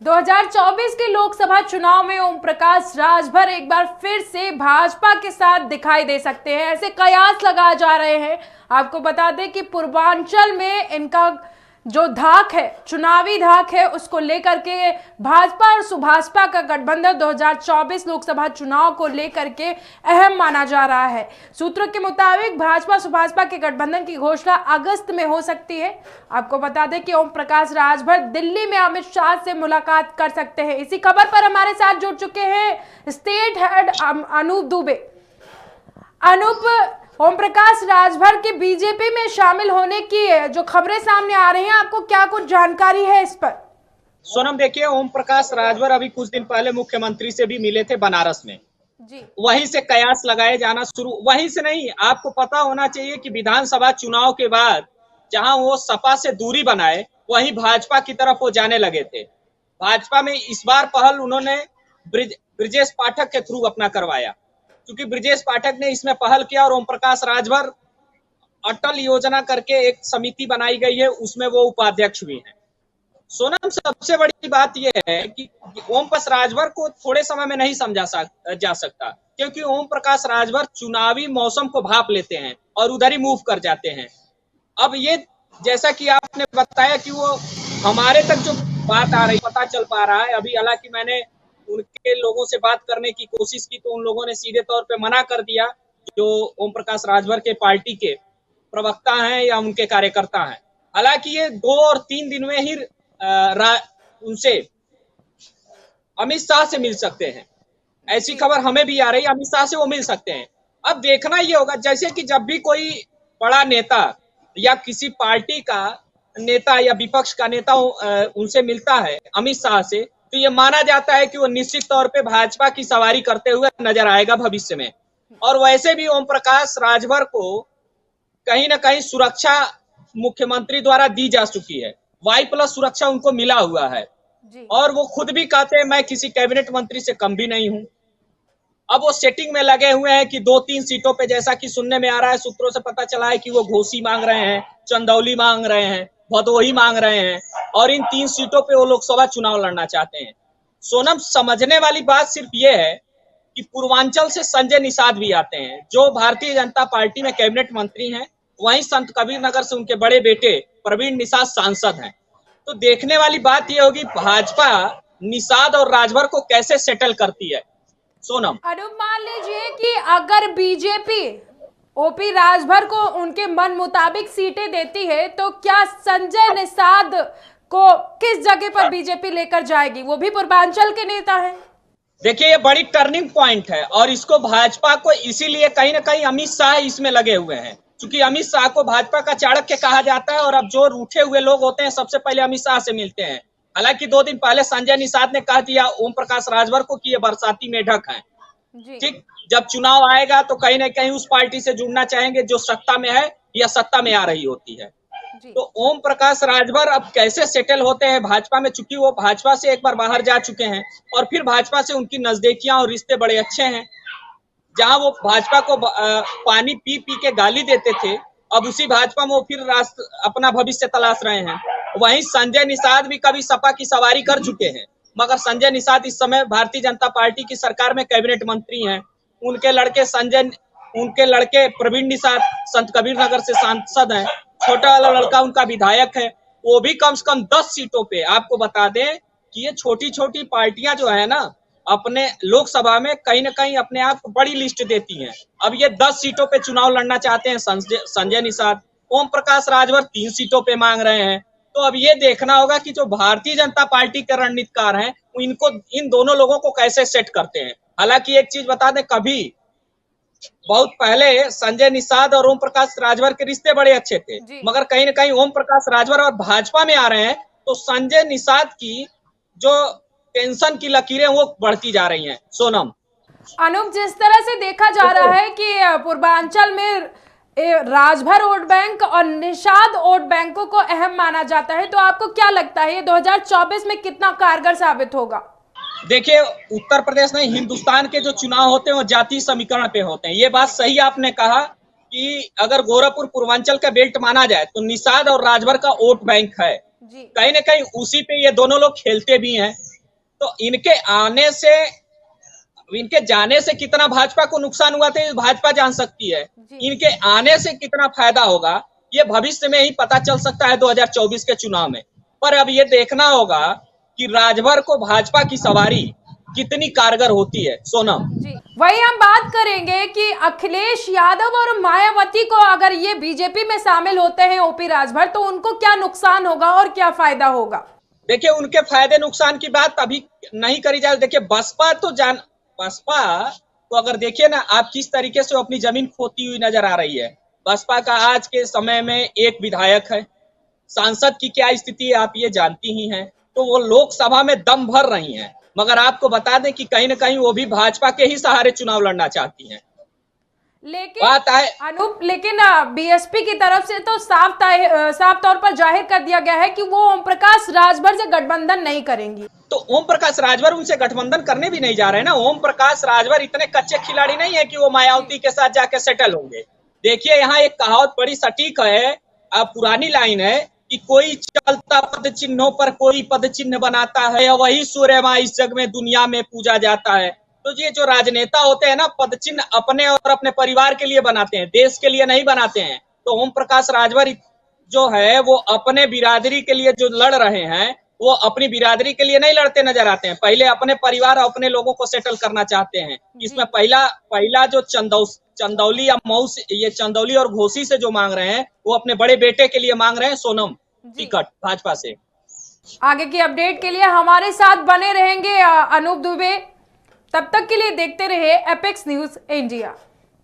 2024 के लोकसभा चुनाव में ओम प्रकाश राजभर एक बार फिर से भाजपा के साथ दिखाई दे सकते हैं, ऐसे कयास लगाए जा रहे हैं। आपको बता दें कि पूर्वांचल में इनका जो धाक है, चुनावी धाक है, उसको लेकर के भाजपा और सुभाषपा का गठबंधन 2024 लोकसभा चुनाव को लेकर के अहम माना जा रहा है। सूत्रों के मुताबिक भाजपा सुभाषपा के गठबंधन की घोषणा अगस्त में हो सकती है। आपको बता दें कि ओम प्रकाश राजभर दिल्ली में अमित शाह से मुलाकात कर सकते हैं। इसी खबर पर हमारे साथ जुड़ चुके हैं स्टेट हेड अनूप दुबे। अनूप, ओम प्रकाश राजभर के बीजेपी में शामिल होने की जो खबरें सामने आ रही हैं, आपको क्या कुछ जानकारी है इस पर? सोनम, देखिए, ओम प्रकाश राजभर अभी कुछ दिन पहले मुख्यमंत्री से भी मिले थे बनारस में जी। वहीं से कयास लगाए जाना शुरू, वहीं से नहीं, आपको पता होना चाहिए कि विधानसभा चुनाव के बाद जहां वो सपा से दूरी बनाए, वहीं भाजपा की तरफ वो जाने लगे थे। भाजपा में इस बार पहल उन्होंने ब्रिजेश पाठक के थ्रू अपना करवाया, क्योंकि ब्रिजेश पाठक ने इसमें पहल किया और ओम प्रकाश राजभर अटल योजना करके एक समिति बनाई गई है, उसमें वो उपाध्यक्ष भी हैं। सोनम, सबसे बड़ी बात यह है कि ओम प्रकाश राजभर को थोड़े समय में नहीं समझा जा सकता, क्योंकि ओम प्रकाश राजभर चुनावी मौसम को भाप लेते हैं और उधर ही मूव कर जाते हैं। अब ये जैसा कि आपने बताया कि वो हमारे तक जो बात आ रही, पता चल पा रहा है अभी, हालांकि मैंने उनके लोगों से बात करने की कोशिश की तो उन लोगों ने सीधे तौर पे मना कर दिया, जो ओम प्रकाश राजभर के पार्टी के प्रवक्ता हैं या उनके कार्यकर्ता हैं। हालांकि ये 2 और 3 दिन में ही उनसे अमित शाह से मिल सकते हैं, ऐसी खबर हमें भी आ रही है, अमित शाह से वो मिल सकते हैं। अब देखना ये होगा, जैसे कि जब भी कोई बड़ा नेता या किसी पार्टी का नेता या विपक्ष का नेता उनसे मिलता है अमित शाह से, तो ये माना जाता है कि वो निश्चित तौर पे भाजपा की सवारी करते हुए नजर आएगा भविष्य में। और वैसे भी ओम प्रकाश राजभर को कहीं ना कहीं सुरक्षा मुख्यमंत्री द्वारा दी जा चुकी है, Y+ सुरक्षा उनको मिला हुआ है जी। और वो खुद भी कहते हैं मैं किसी कैबिनेट मंत्री से कम भी नहीं हूं। अब वो सेटिंग में लगे हुए हैं कि 2-3 सीटों पे, जैसा कि सुनने में आ रहा है, सूत्रों से पता चला है कि वो घोसी मांग रहे हैं, चंदौली मांग रहे हैं, भदोही मांग रहे हैं, और इन 3 सीटों पे वो लोकसभा चुनाव लड़ना चाहते हैं। सोनम, समझने वाली बात सिर्फ ये है कि पूर्वांचल से संजय निषाद भी आते हैं, जो भारतीय जनता पार्टी में कैबिनेट मंत्री हैं। वहीं संत कबीर नगर से उनके बड़े बेटे प्रवीण निषाद सांसद हैं। तो देखने वाली बात यह होगी भाजपा निषाद और राजभर को कैसे सेटल करती है। सोनम, अरुण, मान लीजिए कि अगर बीजेपी ओपी राजभर को उनके मन मुताबिक सीटें देती है, तो क्या संजय निषाद को किस जगह पर बीजेपी लेकर जाएगी? वो भी पूर्वांचल के नेता हैं। देखिए, ये बड़ी टर्निंग पॉइंट है और इसको भाजपा को इसीलिए कहीं ना कहीं अमित शाह इसमें लगे हुए हैं, क्योंकि अमित शाह को भाजपा का चाणक्य कहा जाता है। और अब जो रूठे हुए लोग होते हैं सबसे पहले अमित शाह से मिलते हैं। हालांकि 2 दिन पहले संजय निषाद ने कह दिया ओम प्रकाश राजभर को कि ये बरसाती मेढक हैं। ठीक, जब चुनाव आएगा तो कहीं ना कहीं उस पार्टी से जुड़ना चाहेंगे जो सत्ता में है या सत्ता में आ रही होती है। तो ओम प्रकाश राजभर अब कैसे सेटल होते हैं भाजपा में, चूंकि वो भाजपा से एक बार बाहर जा चुके हैं और फिर भाजपा से उनकी नजदीकियां और रिश्ते बड़े अच्छे हैं। जहां वो भाजपा को पानी पी पी के गाली देते थे, अब उसी भाजपा में वो फिर अपना भविष्य तलाश रहे हैं। वहीं संजय निषाद भी कभी सपा की सवारी कर चुके हैं, मगर संजय निषाद इस समय भारतीय जनता पार्टी की सरकार में कैबिनेट मंत्री हैं। उनके लड़के प्रवीण निषाद संत कबीर नगर से सांसद हैं। छोटा वाला लड़का उनका विधायक है, वो भी कम से कम 10 सीटों पे। आपको बता दें कि ये छोटी छोटी पार्टियां जो है ना, अपने लोकसभा में कहीं ना कहीं अपने आप को बड़ी लिस्ट देती हैं। अब ये 10 सीटों पे चुनाव लड़ना चाहते हैं संजय निषाद। ओम प्रकाश राजभर 3 सीटों पे मांग रहे हैं। तो अब ये देखना होगा कि जो भारतीय जनता पार्टी के रणनीतिकार हैं, इन दोनों लोगों को कैसे सेट करते हैं। हालांकि एक चीज बता दें, कभी बहुत पहले संजय निषाद और ओम प्रकाश राजभर के रिश्ते बड़े अच्छे थे, मगर कहीं ना कहीं ओम प्रकाश राजभर और भाजपा में आ रहे हैं तो संजय निषाद की जो टेंशन की लकीरें वो बढ़ती जा रही हैं। सोनम, अनूप, जिस तरह से देखा जा रहा है कि पूर्वांचल में राजभर वोट बैंक और निषाद वोट बैंकों को अहम माना जाता है, तो आपको क्या लगता है ये 2024 में कितना कारगर साबित होगा? देखिए, उत्तर प्रदेश में हिंदुस्तान के जो चुनाव होते हैं वो जातीय समीकरण पे होते हैं। ये बात सही आपने कहा कि अगर गोरखपुर पूर्वांचल का बेल्ट माना जाए तो निषाद और राजभर का वोट बैंक है। कहीं ना कहीं उसी पे ये दोनों लोग खेलते भी हैं। तो इनके जाने से कितना भाजपा को नुकसान हुआ था भाजपा जान सकती है, इनके आने से कितना फायदा होगा ये भविष्य में ही पता चल सकता है 2024 के चुनाव में। पर अब ये देखना होगा कि राजभर को भाजपा की सवारी कितनी कारगर होती है। सोनम जी, वही हम बात करेंगे कि अखिलेश यादव और मायावती को अगर ये बीजेपी में शामिल होते हैं ओपी राजभर, तो उनको क्या नुकसान होगा और क्या फायदा होगा। देखिए, उनके फायदे नुकसान की बात अभी नहीं करी जाए। देखिए, बसपा तो अगर देखिए ना आप किस तरीके से अपनी जमीन खोती हुई नजर आ रही है। बसपा का आज के समय में एक विधायक है, सांसद की क्या स्थिति है आप ये जानती ही हैं। तो वो लोकसभा में दम भर रही हैं, मगर आपको बता दें कि कहीं ना कहीं वो भी भाजपा के ही सहारे चुनाव लड़ना चाहती हैं। लेकिन बीएसपी की तरफ से तो साफ तौर पर जाहिर कर दिया गया है कि वो ओम प्रकाश राजभर से गठबंधन नहीं करेंगी। तो ओम प्रकाश राजभर उनसे गठबंधन करने भी नहीं जा रहे हैं ना। ओम प्रकाश राजभर इतने कच्चे खिलाड़ी नहीं है कि वो मायावती के साथ जाके सेटल होंगे। देखिए, यहाँ एक कहावत बड़ी सटीक है, पुरानी लाइन है कि कोई चलता पद चिन्हों पर कोई पद चिन्ह बनाता है, वही सूर्य माँ इस जग में दुनिया में पूजा जाता है। तो ये जो राजनेता होते हैं ना, पद चिन्ह अपने और अपने परिवार के लिए बनाते हैं, देश के लिए नहीं बनाते हैं। तो ओम प्रकाश राजभर जो है वो अपने बिरादरी के लिए जो लड़ रहे हैं, वो अपनी बिरादरी के लिए नहीं लड़ते नजर आते हैं। पहले अपने परिवार और अपने लोगों को सेटल करना चाहते हैं। इसमें पहला जो चंदौली या मऊ से, ये चंदौली और घोसी से जो मांग रहे हैं वो अपने बड़े बेटे के लिए मांग रहे हैं सोनम टिकट भाजपा से। आगे की अपडेट के लिए हमारे साथ बने रहेंगे अनूप दुबे। तब तक के लिए देखते रहे एपेक्स न्यूज इंडिया।